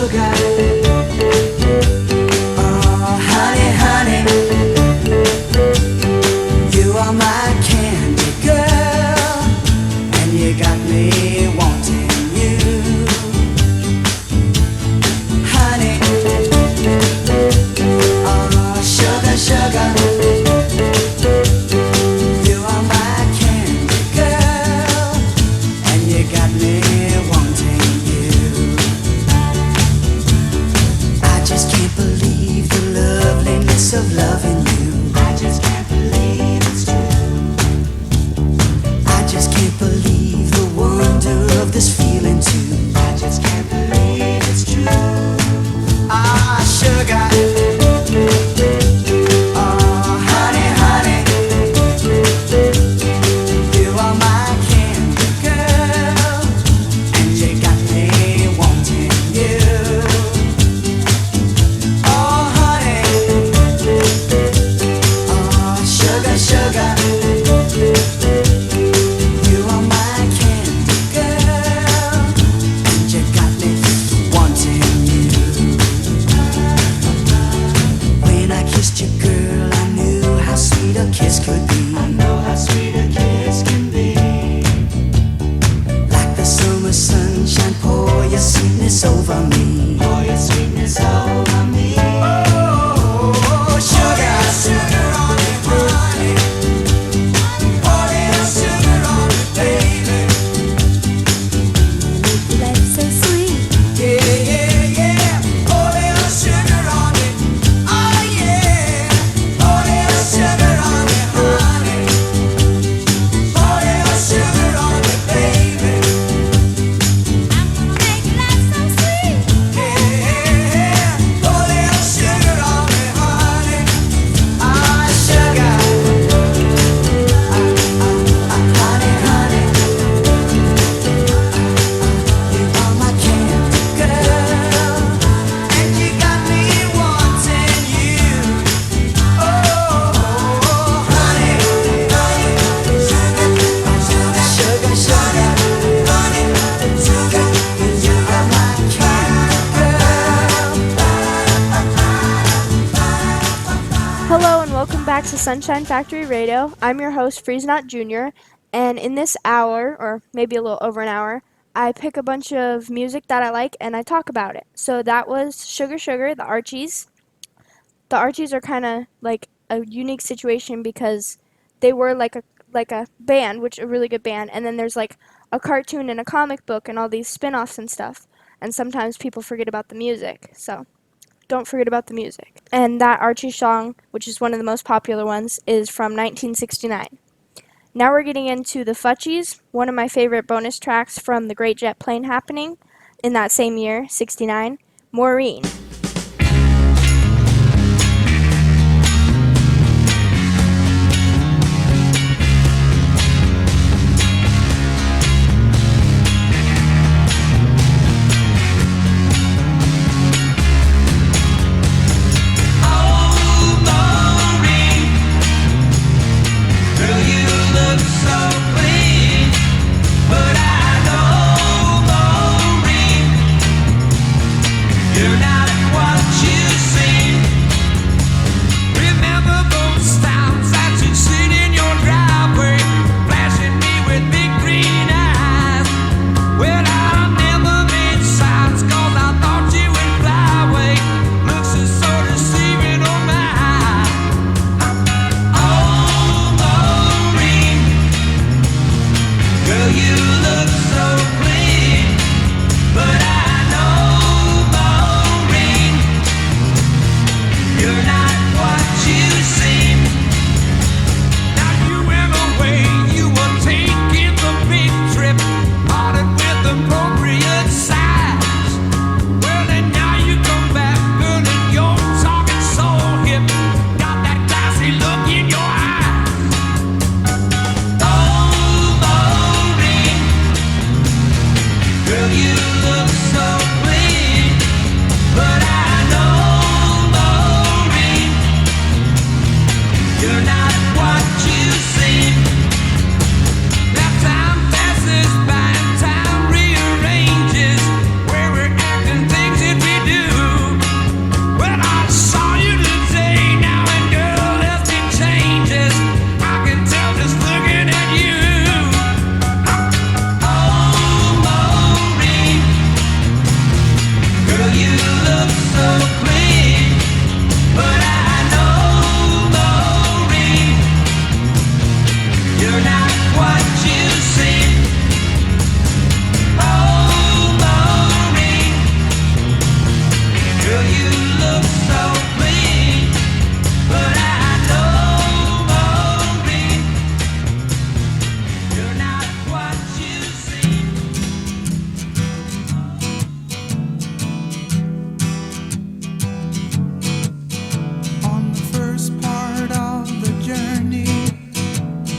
sugar. Oh, honey, honey, you are my candy girl, and you got me wanting you. Honey, oh, sugar, sugar, you are my candy girl, and you got me wanting you. I just can't believe the loveliness of loving you. I just can't believe it's true. I just can't believe the wonder of this feeling too. I just can't believe it's true. Ah, sugar. Oh, honey, honey, you are my candy girl, and you got me wanting you. Oh, honey, oh, sugar, sugar, you are my candy girl, and you got me wanting you. When I kissed you, girl, I knew how sweet a kiss could be. I know how sweet a kiss can be. Like the summer sunshine, pour your sweetness over me. Pour your sweetness over me. Oh, sugar, sugar on me, honey. Pour little sugar on me, baby. Life's so sweet. Yeah, yeah, yeah. Pour little sugar on me. Oh, yeah. Pour little sugar on me, honey. Pour little sugar on me, baby. I'm gonna make life so sweet. Yeah, pour little sugar on me, honey. Ah, sugar. Honey, honey. You are my candy girl, and you got me wanting you. Oh, honey, sugar, sugar, honey, sugar, you are my candy girl. Hello and welcome back to Sunshine Factory Radio. I'm your host, Friesenot Jr., and in this hour, or maybe a little over an hour, I pick a bunch of music that I like and I talk about it. So that was Sugar Sugar, the Archies. The Archies are kind of like a unique situation because they were like a band, which a really good band, and then there's like a cartoon and a comic book and all these spin-offs and stuff. And sometimes people forget about the music. So don't forget about the music. And that Archie song, which is one of the most popular ones, is from 1969. Now we're getting into the Futchies, one of my favorite bonus tracks from the Great Jet Plane Happening in that same year, 69, Maureen. Girl, you look so clean, but I know, Maureen, you're not a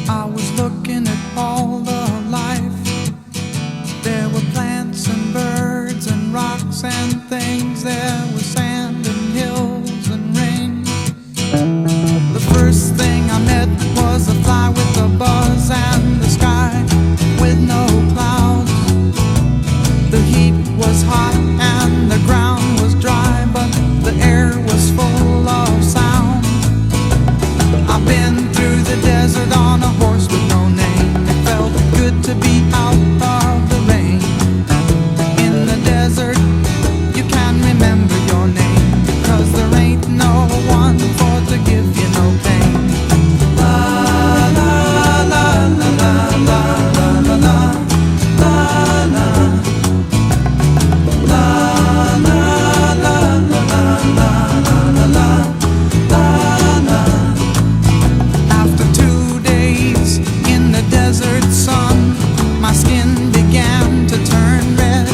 I was looking at all the life. There were plants and birds and rocks and things. There was sand and hills and rain. The first thing I met was a fly with a buzz and the sky with no clouds. The heat was hot and the ground was dry, but the air was full of sound. I've been through the desert on a horse with no name. It felt good to be out of the rain. In the desert, you can remember your name, 'cause there ain't no one for to give you no pain. La la la la la la la la la la la. La la la la la la la la la. After 2 days in the desert sun, my skin began to turn red.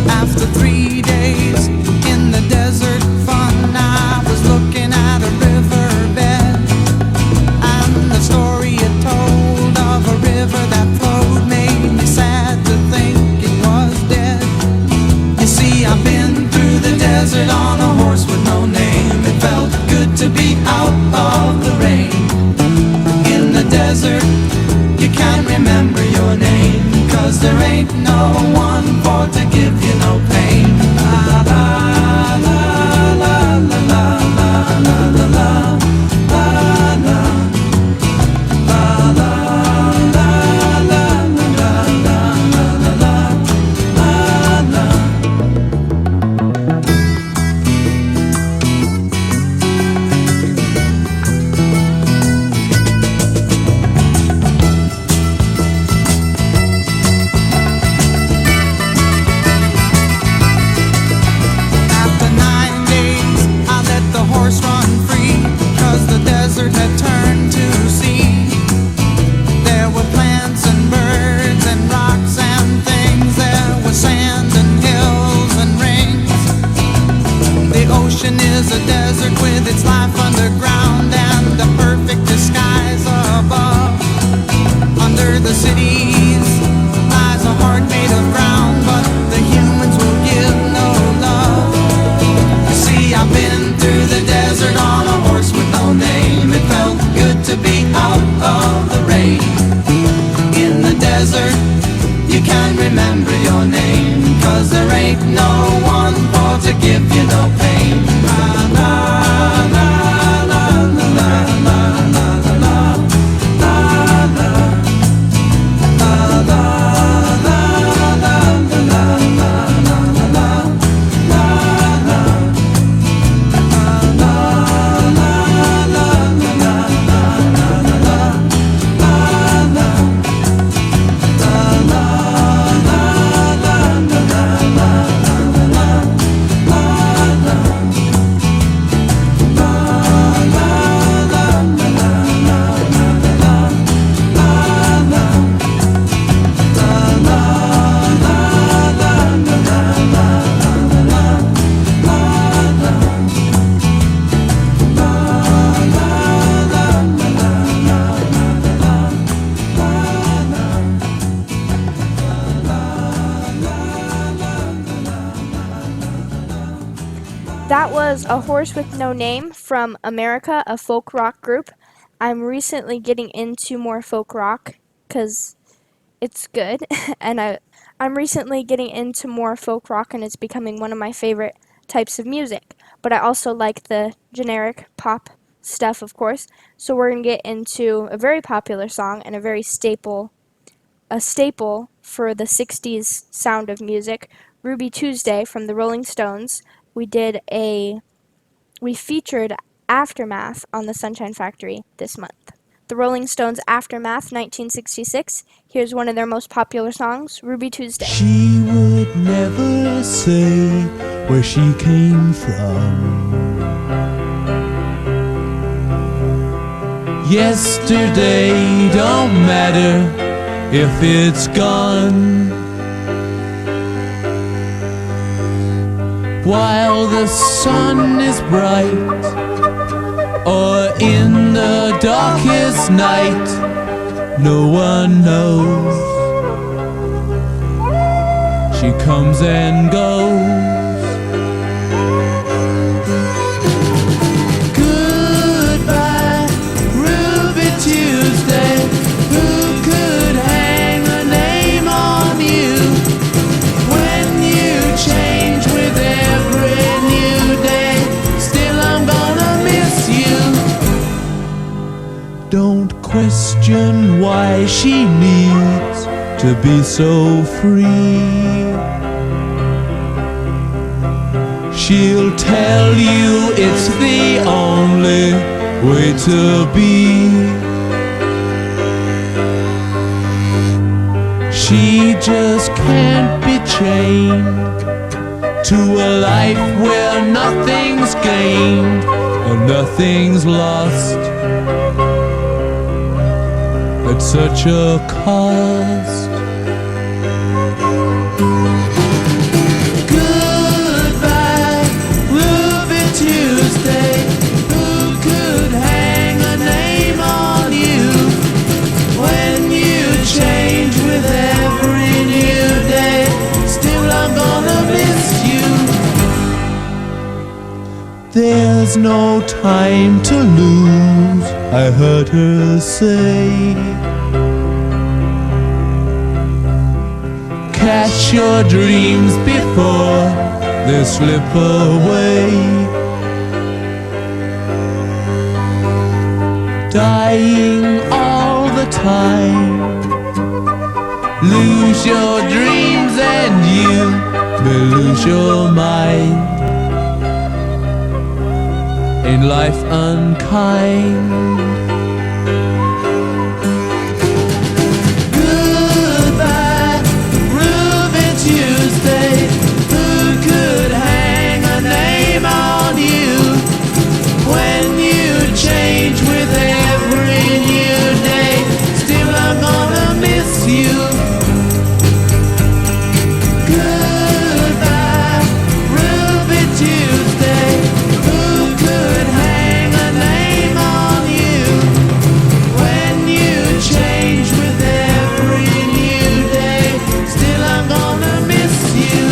After 3 days in the desert fun, I was looking at a riverbed, and the story it told of a river that flowed made me sad to think it was dead. You see, I've been through the desert on a horse with no name. It felt good to be out of the rain. In the desert, you can't remember your name, 'cause there ain't no one for to give you no pain. La la la la la la la la la la la la la la la la la la la. After 9 days, I let the horse run free, 'cause the desert had turned to sea. There were plants and birds and rocks and things. There was sand and hills and rings. The ocean is a desert with its life underground and the perfect disguise above. Under the cities lies a heart made of ground, but the humans will give no love. You see, I've been through the desert on a horse with no name. It felt good to be out of the rain. In the desert, you can't remember your name, 'cause there ain't no one for to give you no pain. La la la la la la la la la la la la la la la la la la la. That was A Horse with No Name from America, a folk rock group. I'm recently getting into more folk rock because it's good, and I'm recently getting into more folk rock, and it's becoming one of my favorite types of music. But I also like the generic pop stuff, of course. So we're gonna get into a very popular song and a staple for the 60s sound of music, Ruby Tuesday from the Rolling Stones. We featured Aftermath on the Sunshine Factory this month. The Rolling Stones' Aftermath, 1966. Here's one of their most popular songs, Ruby Tuesday. She would never say where she came from. Yesterday don't matter if it's gone. While the sun is bright, or in the darkest night, no one knows. She comes and goes. Goodbye, Ruby Tuesday. Who could hang a name on you when you change with every new day? Still, I'm gonna miss you. Don't question why she needs to be so free. She'll tell you it's the only way to be. She just can't be chained to a life where nothing's gained and nothing's lost at such a cost. Goodbye, Ruby Tuesday. Who could hang a name on you when you change with every new day? Still, I'm gonna miss you. There's no time to lose, I heard her say. Catch your dreams before they slip away. Dying all the time. Lose your dreams and you may lose your mind. In life unkind. Goodbye, Ruby Tuesday. Who could hang a name on you when you change with every new day? Still, I'm gonna miss you. Goodbye, Ruby Tuesday. Who could hang a name on you when you change with every new day? Still, I'm gonna miss you.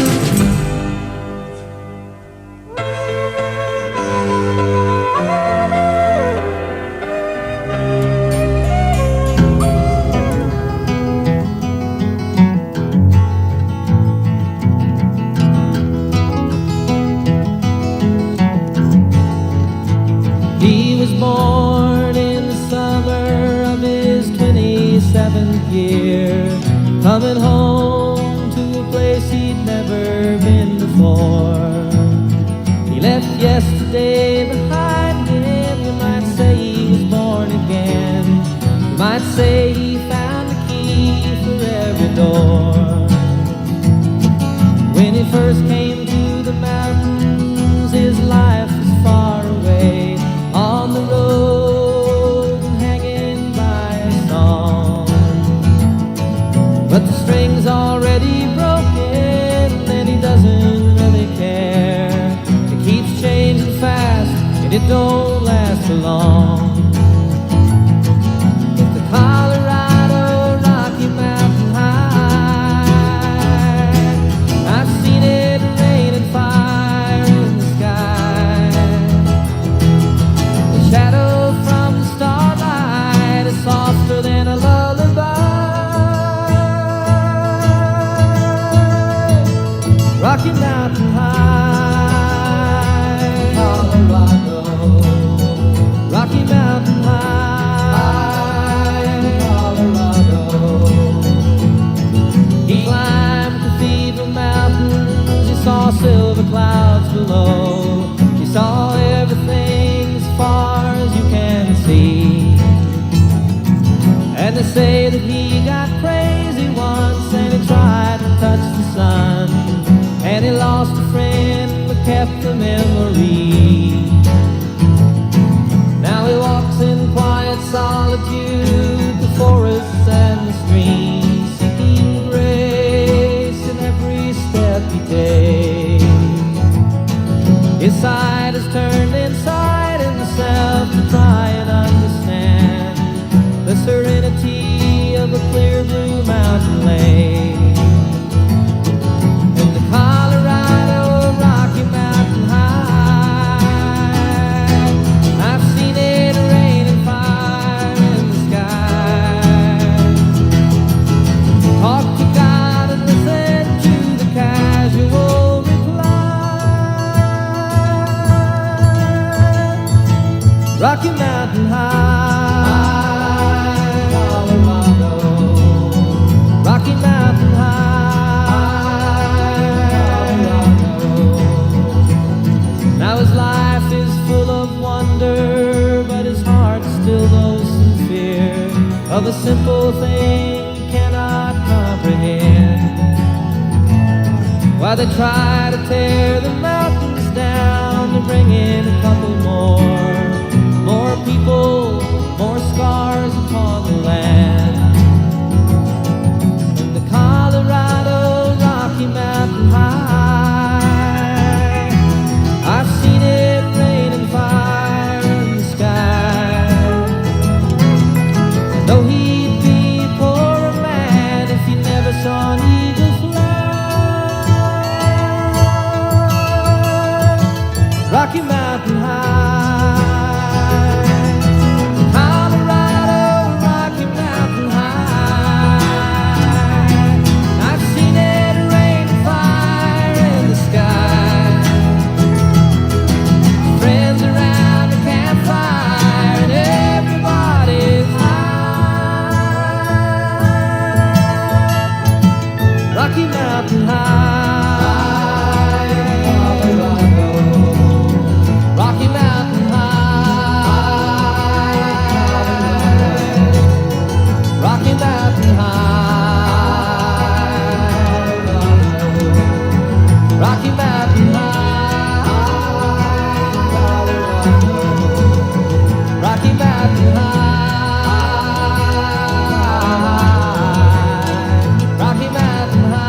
He was born in the summer of his 27th year, coming home to a place he'd never been before. He left yesterday behind him. You might say he was born again. You might say he found the key for every door. When he first came to the mountains, his life was far away, on the road and hanging by a song. But the string's already broken and he doesn't really care. It keeps changing fast and it don't last for long. It's the Colorado Rocky Mountain High. I've seen it rain and fire in the sky. The shadow from the starlight is softer than a lullaby. Rocky Mountain High, Colorado. Rocky Mountain High, Colorado. He climbed Cathedral Mountains. He saw silver clouds below. He saw everything as far as you can see. And they say that he got crazy once and he tried to touch the sun, and he lost a friend but kept the memory. Now he walks in quiet solitude, the forests and the streams, seeking grace in every step he takes. His side is turned inside himself to try and understand the serenity of a clear blue mountain lake. In the Colorado Rocky Mountain High, I've seen it rain and fire in the sky. Talk to God and listen to the casual reply. Rocky Mountain High, Colorado. Rocky Mountain High, Colorado. Now his life is full of wonder, but his heart still knows some fear of a simple thing he cannot comprehend. Why they try to tear the mountains down to bring in a couple more people, more scars upon the land. In the Colorado Rocky Mountain High, I've seen it rain and fire in the sky. Though he'd be a poor man if he never saw an eagle fly. Rocky Mountain High, Rocky Mountain High, Colorado. Rocky Mountain High, Rocky Mountain High, Rocky Mountain High, Rocky Mountain High.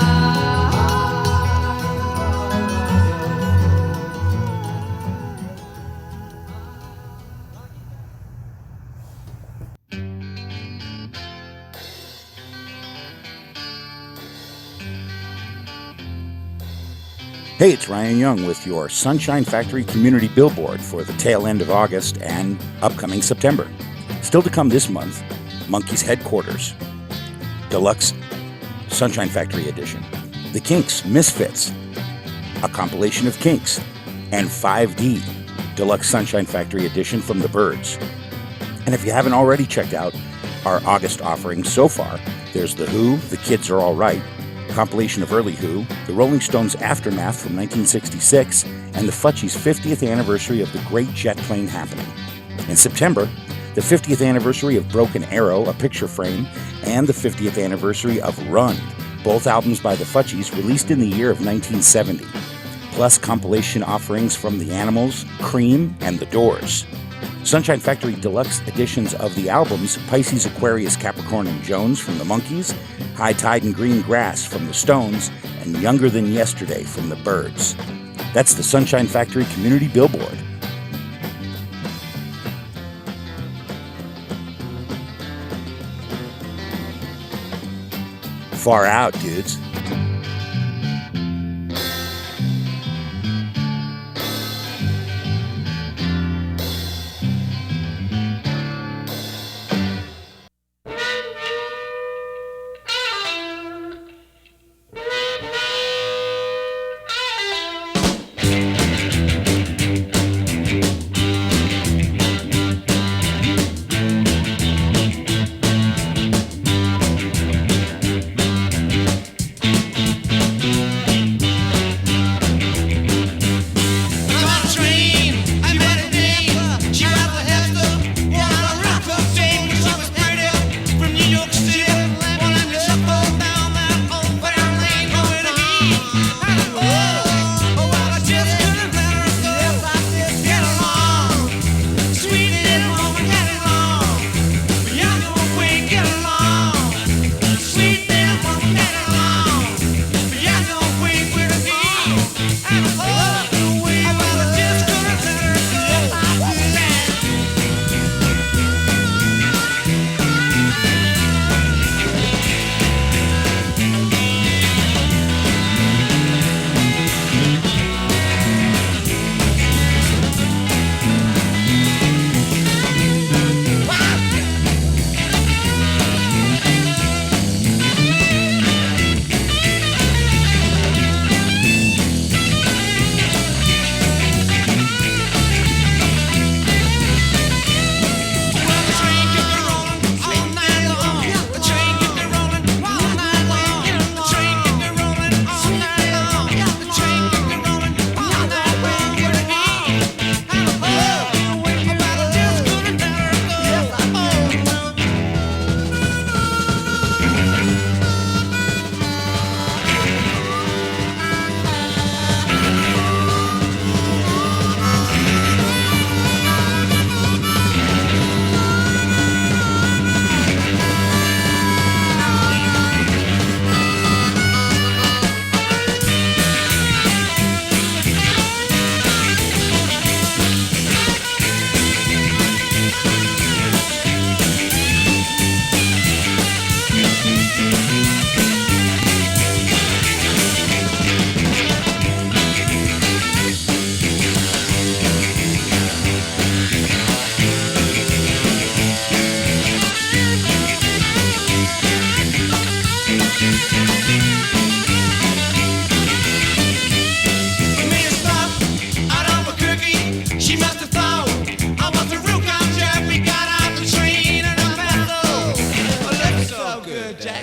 Hey, it's Ryan Young with your Sunshine Factory Community Billboard for the tail end of August and upcoming September. Still to come this month, Monkees Headquarters, Deluxe Sunshine Factory Edition, The Kinks Misfits, a compilation of Kinks, and 5D, Deluxe Sunshine Factory Edition from the Byrds. And if you haven't already checked out our August offerings so far, there's The Who, The Kids Are All Right, compilation of early Who, the Rolling Stones' Aftermath from 1966, and the Futchies' 50th anniversary of the Great Jet Plane Happening. In September, the 50th anniversary of Broken Arrow, a picture frame, and the 50th anniversary of Run, both albums by the Futchies released in the year of 1970, plus compilation offerings from The Animals, Cream, and The Doors. Sunshine Factory Deluxe editions of the albums Pisces, Aquarius, Capricorn, and Jones from the Monkees, High Tide and Green Grass from the Stones, and Younger Than Yesterday from the Byrds. That's the Sunshine Factory Community Billboard. Far out, dudes.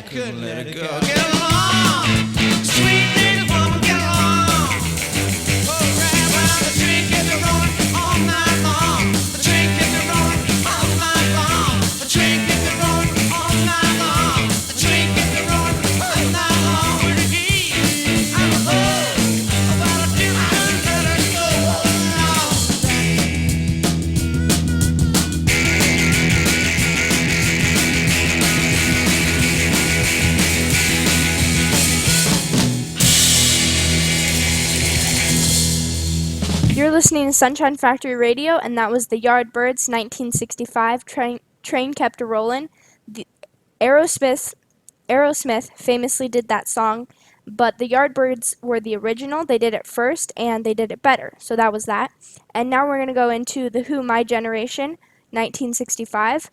couldn't let it go. Get along, sweet little woman, get along. Oh, right round the drink gets a rolling all night long. The drink gets a rolling all night long. The drink gets a rolling all night long. The drink gets a rolling all night long. With the heat, I'm a buzz about a different let it go. You're listening to Sunshine Factory Radio, and that was the Yardbirds' 1965 Train Kept a Rollin'. Aerosmith famously did that song, but the Yardbirds were the original. They did it first, and they did it better. So that was that. And now we're going to go into The Who, My Generation, 1965.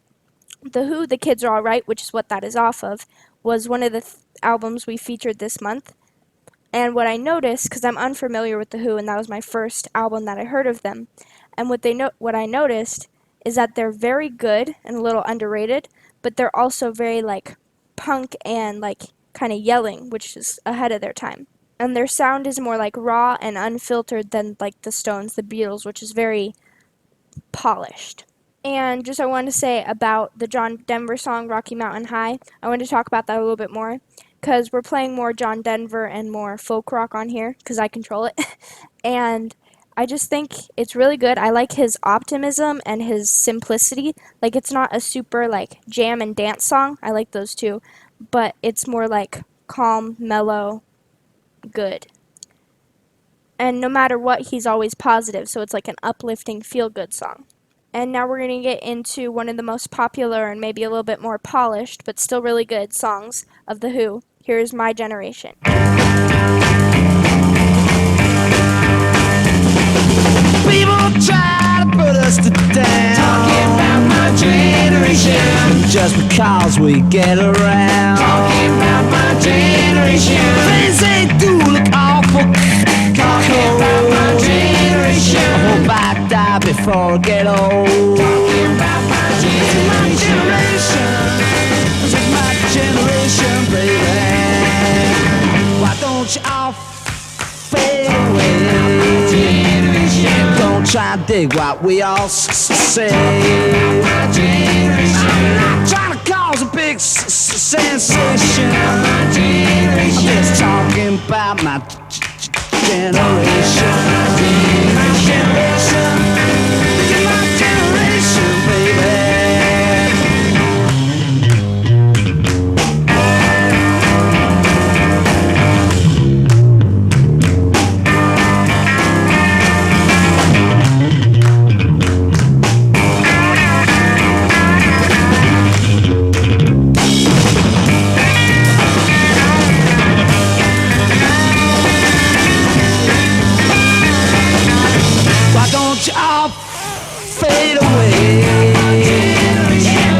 The Who, The Kids Are Alright, which is what that is off of, was one of the albums we featured this month. And what I noticed, because I'm unfamiliar with The Who, and that was my first album that I heard of them, and what I noticed is that they're very good and a little underrated, but they're also very like punk and like kind of yelling, which is ahead of their time. And their sound is more like raw and unfiltered than like the Stones, the Beatles, which is very polished. And just I wanted to say about the John Denver song Rocky Mountain High, I wanted to talk about that a little bit more, because we're playing more John Denver and more folk rock on here, because I control it. And I just think it's really good. I like his optimism and his simplicity. Like, it's not a super, like, jam and dance song. I like those too. But it's more, like, calm, mellow, good. And no matter what, he's always positive. So it's like an uplifting, feel-good song. And now we're going to get into one of the most popular and maybe a little bit more polished, but still really good songs of The Who. Here's My Generation. People try to put us to down, talking about my generation, just because we get around. Talking about my generation, things they do look awful. Talking about my generation, I hope I die before I get old. Talking about my generation, this is my generation, baby. Why don't you all fade away? Don't try to dig what we all say. I'm not trying to cause a big sensation. I'm just talking about my generation. My generation, this is my generation, baby. You all fade away.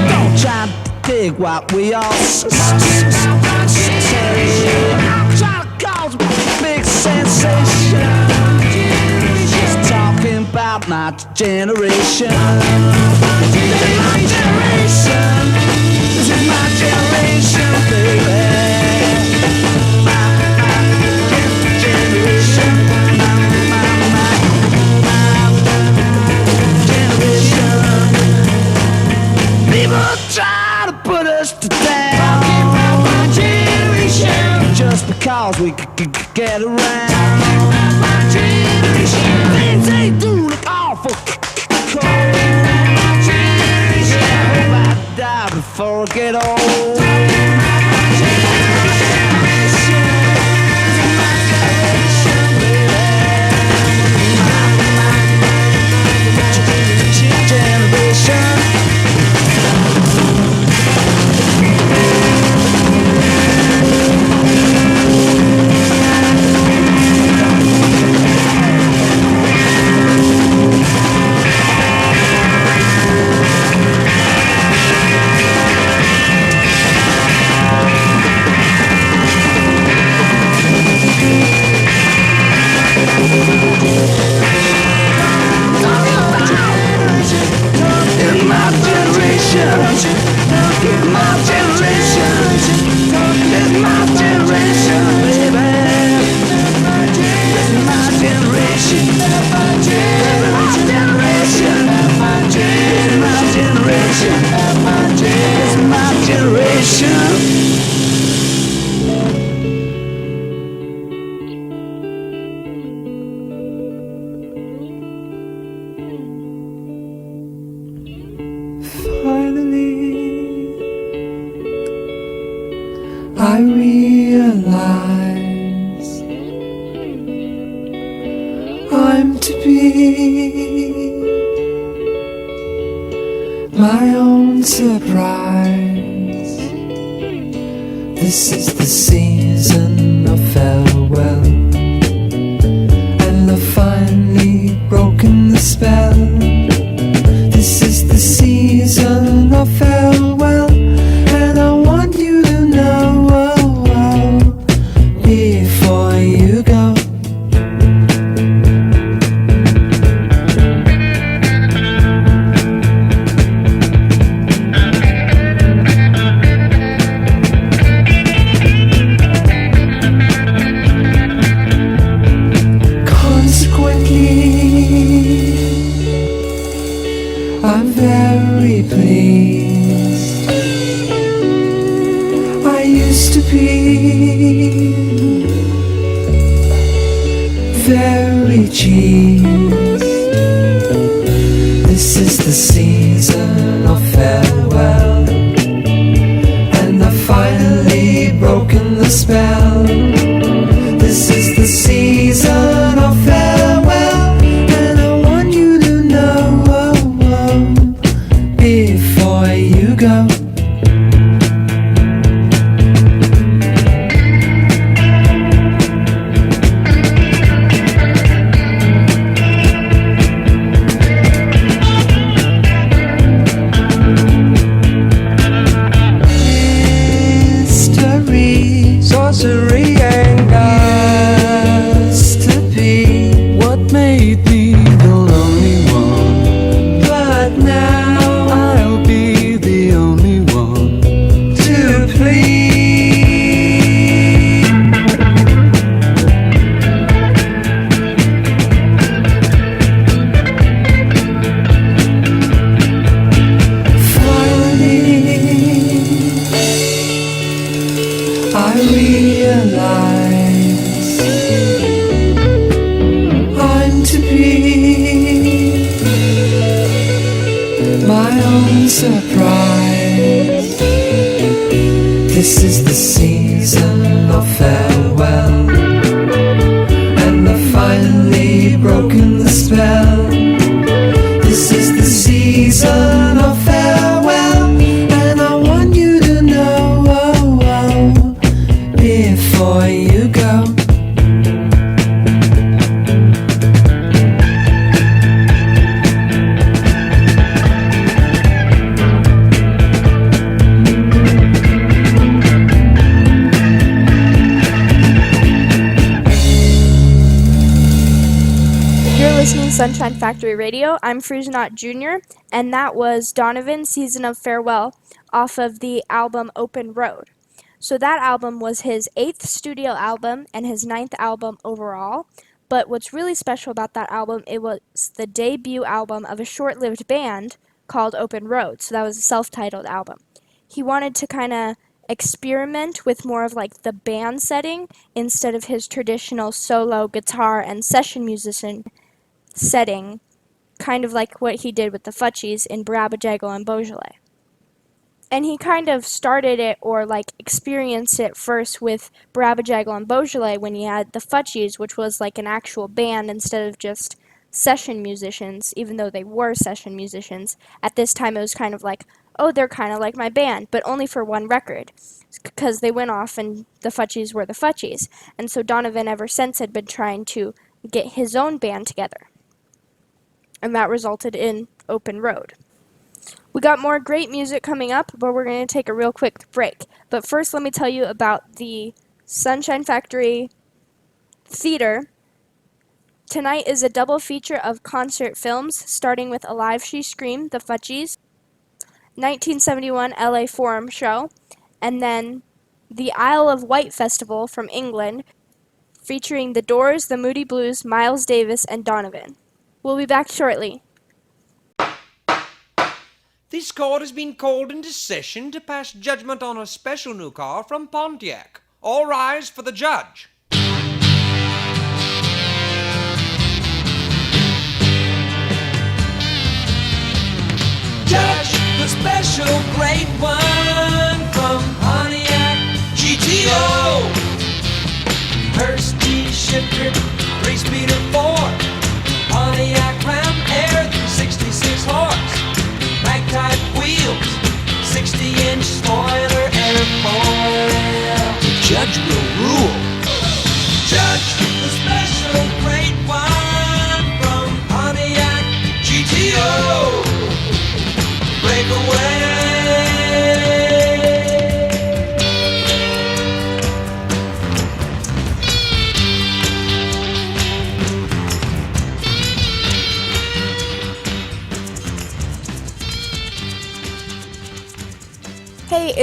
Don't try to dig what we all say. I'm trying to cause a big sensation. Just talking about my generation. This is my generation. This is my generation, baby. My generation. People try to put us to down, talking about my generation, just because we get around. Talking about my generation, things they do look awful cold. My generation, I hope I die before I get old. Talking about my generation, this is my generation, baby. My generation. I realize I'm to be my own surprise. This is the season of farewell, and I've finally broken the spell. This is the season of farewell, and I want you to know before you go. I'm very pleased. I used to be very cheap. This is the season of farewell, and I've finally broken the spell. This is the season of farewell, and I want you to know before you go. Mystery, sorcery, and gods to be What made me the lonely one? but now I'll be the only one. to please. Finally, I realize I'm to be my own surprise. This is the season of farewell, and I've finally broken the spell. This is the season of farewell, and I want you to know before you go. You're listening to Sunshine Factory Radio. I'm Friesnaut Jr., and that was Donovan, Season of Farewell, off of the album Open Road. So that album was his 8th studio album and his 9th album overall. But what's really special about that album, it was the debut album of a short-lived band called Open Road. So that was a self-titled album. He wanted to kind of experiment with more of like the band setting instead of his traditional solo guitar and session musician setting, kind of like what he did with the Futchies in Brabajagel and Beaujolais. And he kind of started it, or like experienced it first with Brabajagel and Beaujolais when he had the Futchies, which was like an actual band instead of just session musicians, even though they were session musicians. At this time it was kind of like, oh, they're kind of like my band, but only for one record, because they went off and the Futchies were the Futchies. And so Donovan ever since had been trying to get his own band together. And that resulted in Open Road. We got more great music coming up, but we're going to take a real quick break. But first, let me tell you about the Sunshine Factory Theater. Tonight is a double feature of concert films, starting with Alive She Screamed, The Futchies, 1971 LA Forum Show, and then the Isle of Wight Festival from England, featuring The Doors, The Moody Blues, Miles Davis, and Donovan. We'll be back shortly. This court has been called into session to pass judgment on a special new car from Pontiac. All rise for the judge. Judge, the special great one from Pontiac GT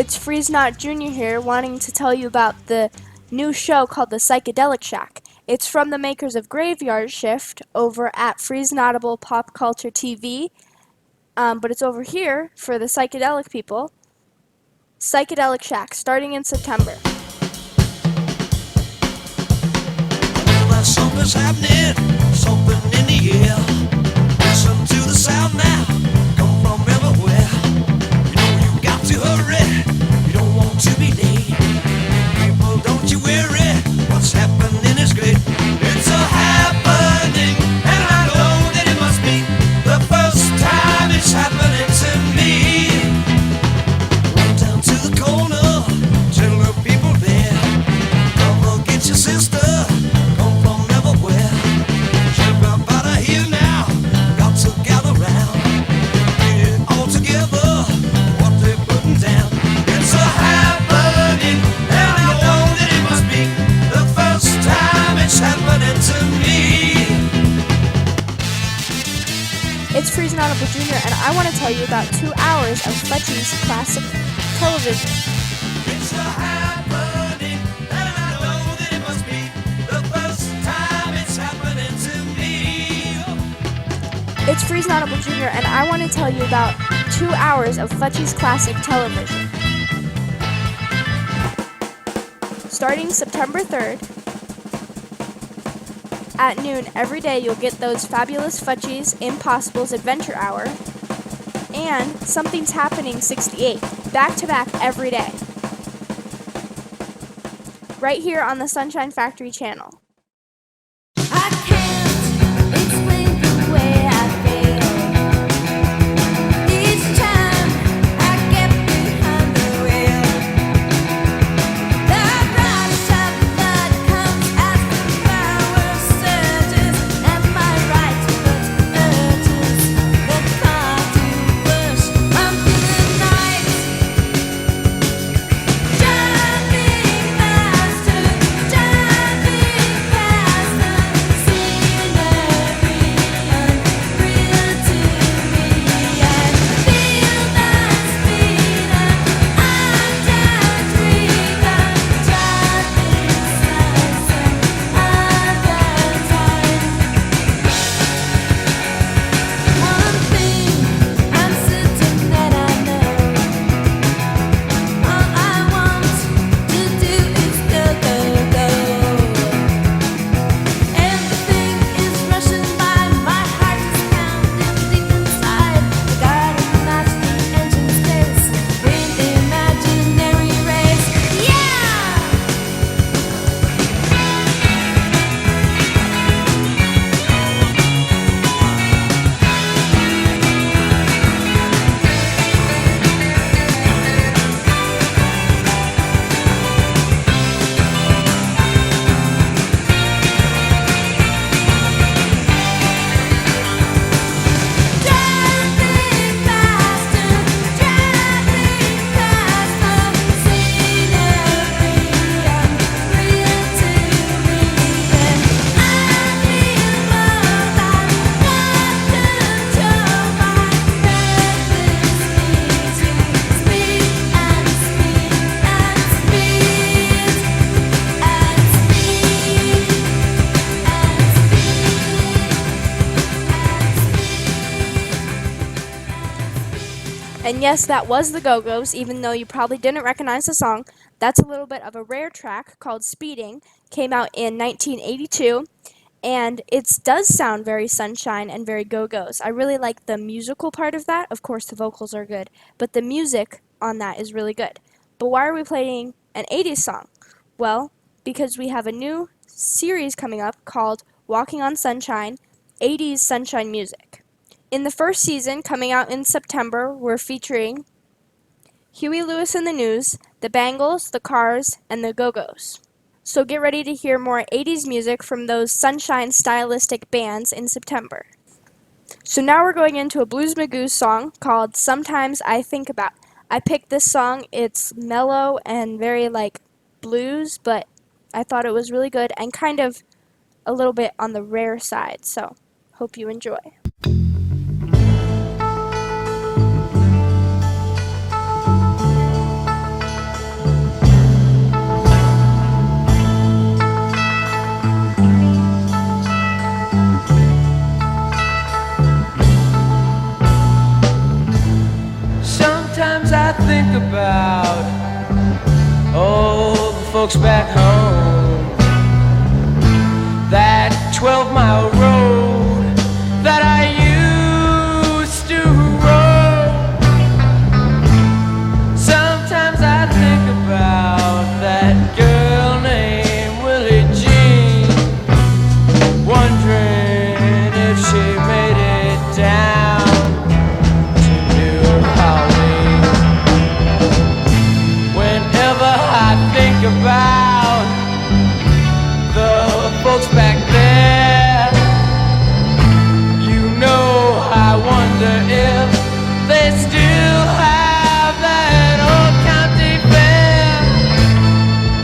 It's Freeze Not Jr. here, wanting to tell you about the new show called The Psychedelic Shack. It's from the makers of Graveyard Shift over at Freeze Notable Pop Culture TV, but it's over here for the psychedelic people. Psychedelic Shack, starting in September. Well, something's happening, something in the air. Listen to the sound now, come from everywhere. You know you got to hurry, you don't want to be late. People, don't you worry, what's happening is great. It's a happening, and I know that it must be the first time it's happening to me. Run down to the corner, tell the people there, come get your sister. It's Freeze Notable Jr. and I want to tell you about 2 hours of Fletchy's classic television. It's a happening, and I know that it must be the first time it's happening to me. It's Freeze Notable Jr. and I want to tell you about 2 hours of Fletchy's classic television. Starting September 3rd, at noon every day you'll get those fabulous Fletchy's Impossible's Adventure Hour and Something's Happening 68, back to back every day. Right here on the Sunshine Factory channel. I can't explain the way I feel. Each time I get behind the wheel, the rush of blood comes as the power surges. Am I right? But urges the car to push onto the night. Driving faster, driving faster, scenery unreal to me. I feel that speed and I'm just dreaming, driving some other time. One thing I'm certain that I know, all I want to do is go, go, go. Everything is rushing by, my heart is pounding deep inside. I gotta match the engine's pace with imaginary race. Yeah! Driving faster, driving faster, scenery unreal to me. And I feel more than what control my reckless need to speed and speed and speed and speed And yes, that was the Go-Go's, even though you probably didn't recognize the song. That's a little bit of a rare track called Speeding, came out in 1982, and it does sound very Sunshine and very Go-Go's. I really like the musical part of that. Of course, the vocals are good, but the music on that is really good. But why are we playing an 80s song? Well, because we have a new series coming up called Walking on Sunshine, 80s Sunshine Music. In the first season, coming out in September, we're featuring Huey Lewis and the News, the Bangles, the Cars, and the Go-Go's. So get ready to hear more 80s music from those Sunshine stylistic bands in September. So now we're going into a Blues Magoo song called Sometimes I Think About. I picked this song. It's mellow and very like blues, but I thought it was really good and kind of a little bit on the rare side. So hope you enjoy. folks back home. That 12-mile road that I used to roam. Sometimes I think about that girl named Willie Jean, wondering if she made it down to New Orleans. Whenever I think about the folks back there, you know I wonder if they still have that old county fair.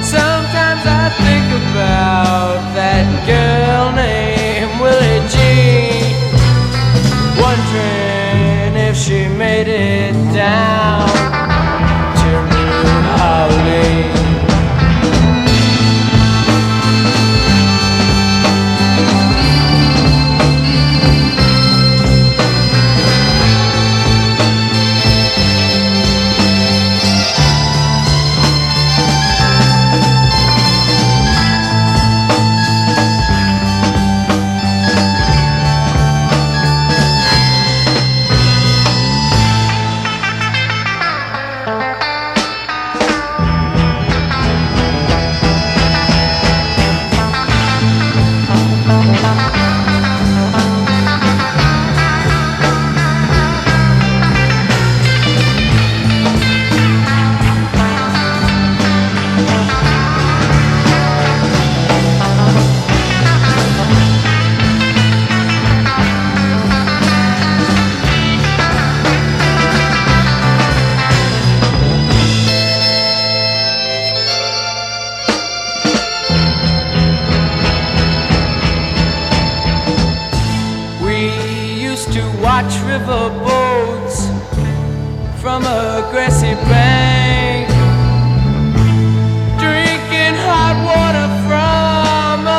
Sometimes I think about that girl named Willie Jean, wondering if she made it down to New Orleans. Watch river boats from a grassy bank, drinking hot water from a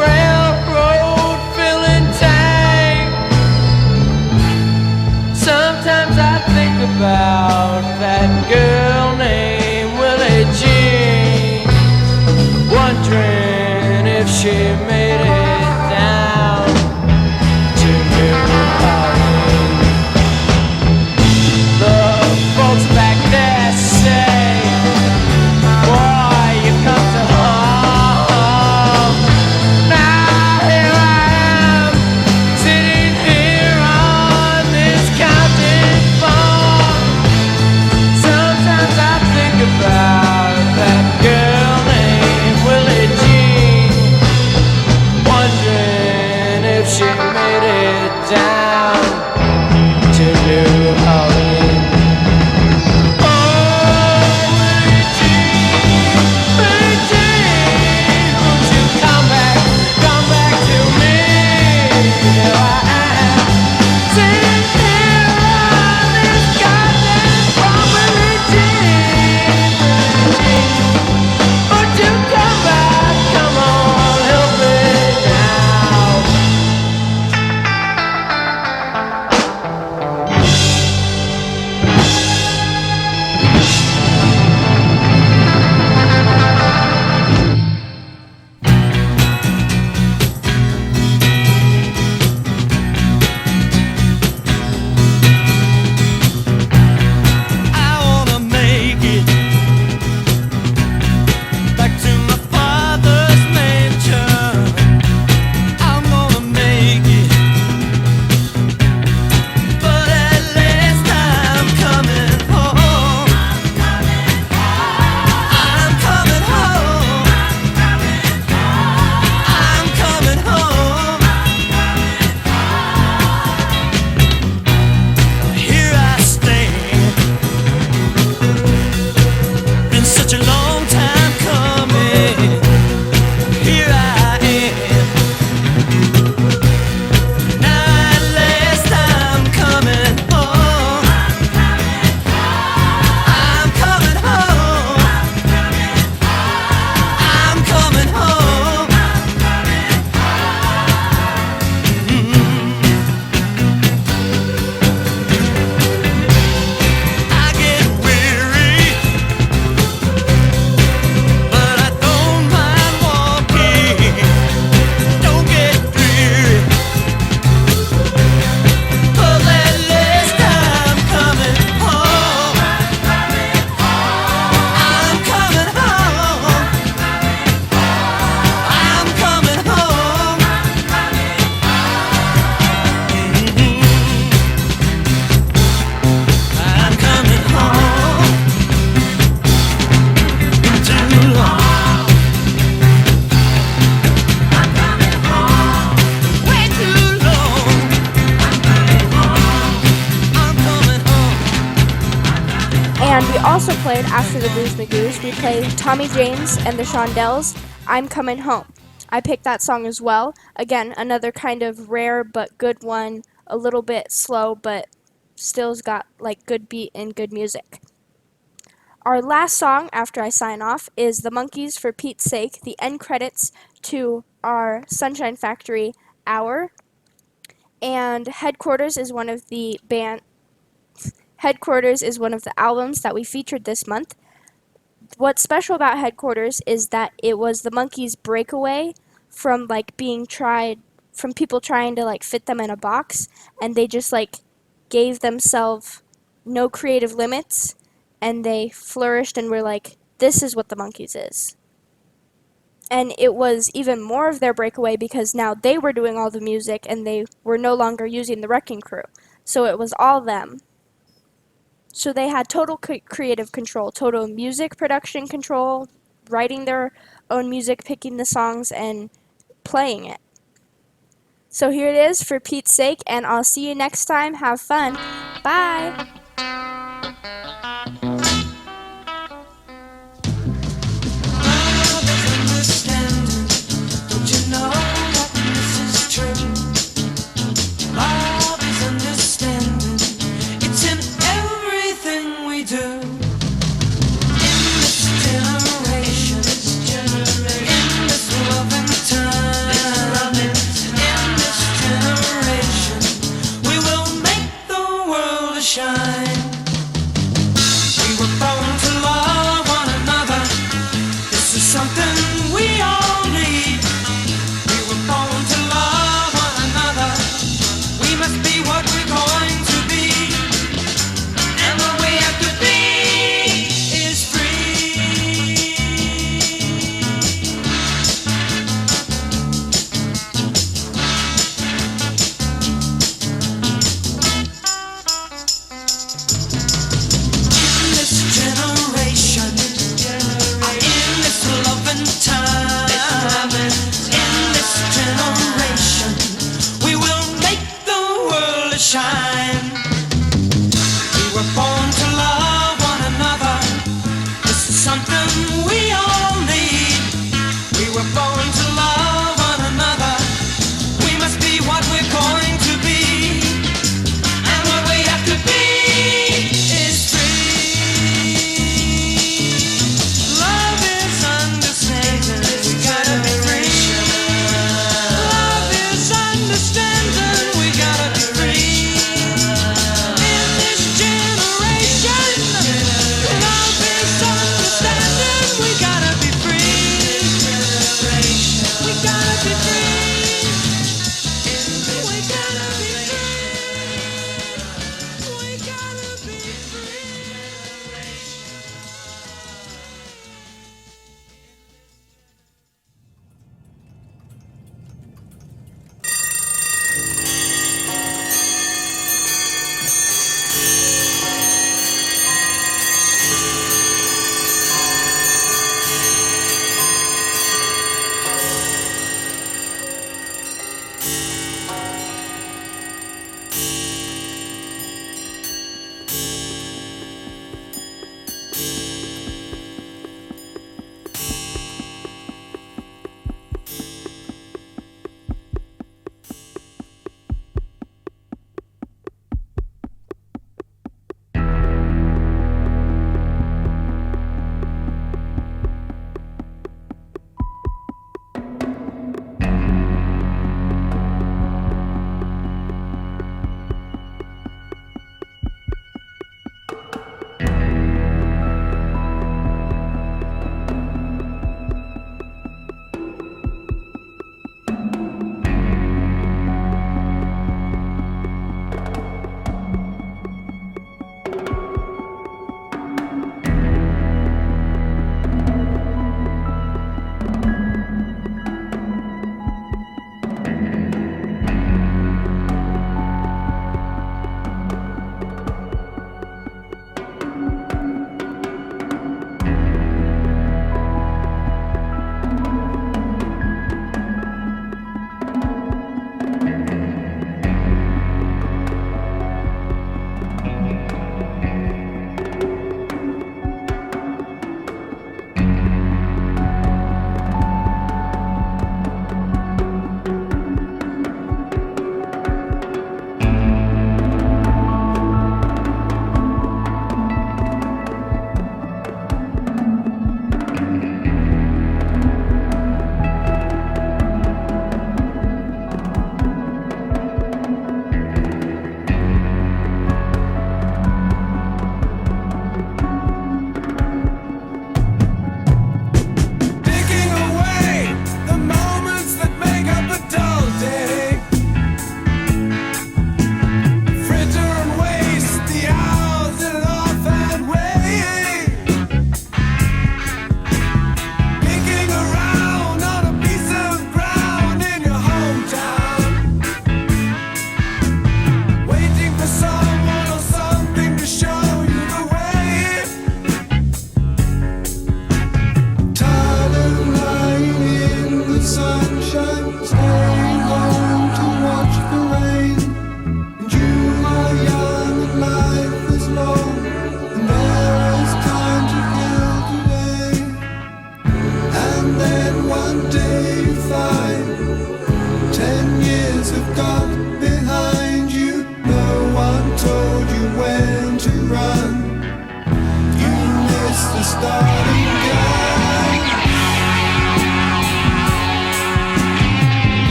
railroad filling tank. Sometimes I think about that girl named Willie Jean, wondering if she made it down to New Orleans. Folks back there say, boy, you come to home. Now here I am, sitting here on this county farm. Sometimes I think about that girl named Willie Jean, also played after the Blues Magoos. We played Tommy James and the Shondells, I'm Coming Home. I picked that song as well. Again, another kind of rare but good one, a little bit slow, but still's got like good beat and good music. Our last song after I sign off is The Monkees for Pete's Sake, the end credits to our Sunshine Factory hour. And Headquarters is one of the albums that we featured this month. What's special about Headquarters is that it was the Monkees' breakaway from people trying to like fit them in a box, and they just like gave themselves no creative limits, and they flourished and were like, this is what the Monkees is. And it was even more of their breakaway because now they were doing all the music and they were no longer using the Wrecking Crew. So it was all them. So they had total creative control, total music production control, writing their own music, picking the songs, and playing it. So here it is for Pete's Sake, and I'll see you next time. Have fun. Bye. Shine. We were born to love one another. This is something we all